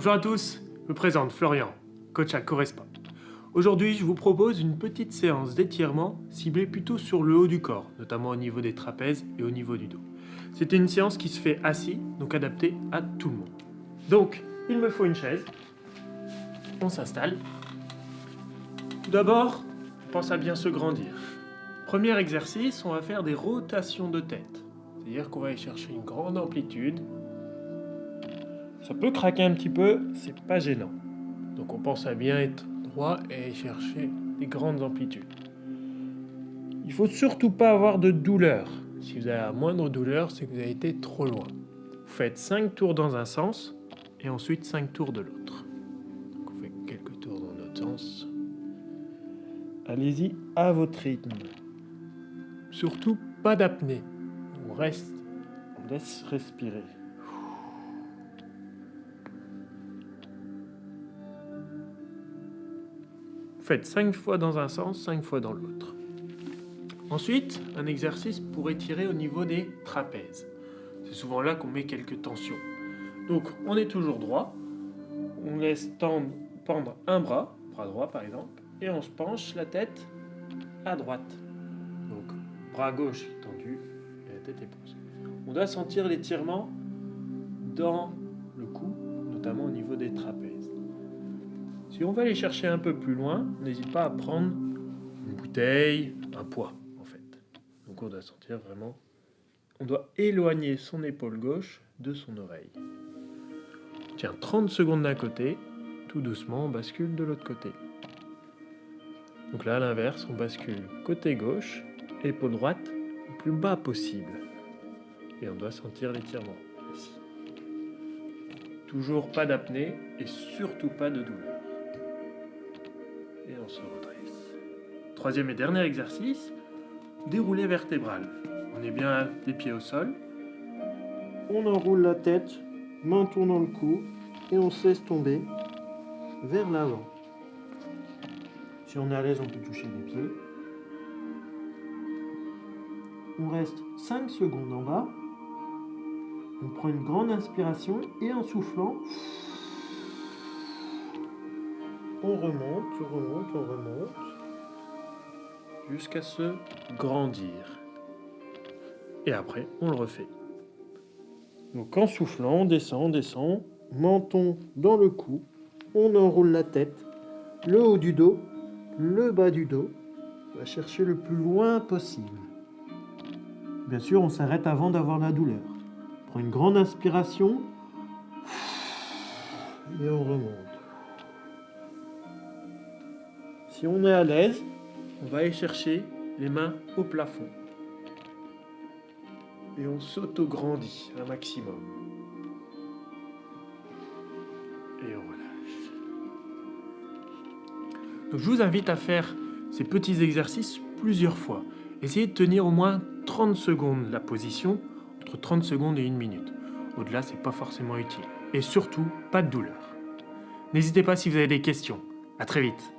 Bonjour à tous, je me présente Florian, coach à Correspa. Aujourd'hui, je vous propose une petite séance d'étirement ciblée plutôt sur le haut du corps, notamment au niveau des trapèzes et au niveau du dos. C'est une séance qui se fait assis, donc adaptée à tout le monde. Donc, il me faut une chaise. On s'installe. Tout d'abord, on pense à bien se grandir. Premier exercice, on va faire des rotations de tête. C'est-à-dire qu'on va aller chercher une grande amplitude. Ça peut craquer un petit peu, c'est pas gênant. Donc on pense à bien être droit et chercher des grandes amplitudes. Il faut surtout pas avoir de douleur. Si vous avez la moindre douleur, c'est que vous avez été trop loin. Vous faites 5 tours dans un sens et ensuite 5 tours de l'autre. Donc on fait quelques tours dans l'autre sens. Allez-y à votre rythme. Surtout pas d'apnée. On laisse respirer. Faites 5 fois dans un sens, 5 fois dans l'autre. Ensuite, un exercice pour étirer au niveau des trapèzes. C'est souvent là qu'on met quelques tensions. Donc, on est toujours droit. On laisse pendre un bras droit par exemple, et on se penche la tête à droite. Donc, bras gauche tendu et la tête est posée. On doit sentir l'étirement dans le cou, notamment au niveau des trapèzes. Si on va aller chercher un peu plus loin, n'hésite pas à prendre une bouteille, un poids en fait. Donc on doit sentir vraiment... On doit éloigner son épaule gauche de son oreille. Tiens, 30 secondes d'un côté, tout doucement on bascule de l'autre côté. Donc là à l'inverse, on bascule côté gauche, épaule droite, le plus bas possible. Et on doit sentir l'étirement ici. Toujours pas d'apnée et surtout pas de douleur. Et on se redresse. Troisième et dernier exercice, déroulé vertébral. On est bien les pieds au sol. On enroule la tête, menton dans le cou, et on se laisse tomber vers l'avant. Si on est à l'aise, on peut toucher les pieds. On reste 5 secondes en bas. On prend une grande inspiration et en soufflant, on remonte, jusqu'à se grandir. Et après, on le refait. Donc en soufflant, on descend, menton dans le cou, on enroule la tête, le haut du dos, le bas du dos, on va chercher le plus loin possible. Bien sûr, on s'arrête avant d'avoir la douleur. On prend une grande inspiration et on remonte. Si on est à l'aise, on va aller chercher les mains au plafond. Et on s'auto-grandit un maximum. Et on relâche. Donc je vous invite à faire ces petits exercices plusieurs fois. Essayez de tenir au moins 30 secondes la position, entre 30 secondes et 1 minute. Au-delà, c'est pas forcément utile. Et surtout, pas de douleur. N'hésitez pas si vous avez des questions. À très vite.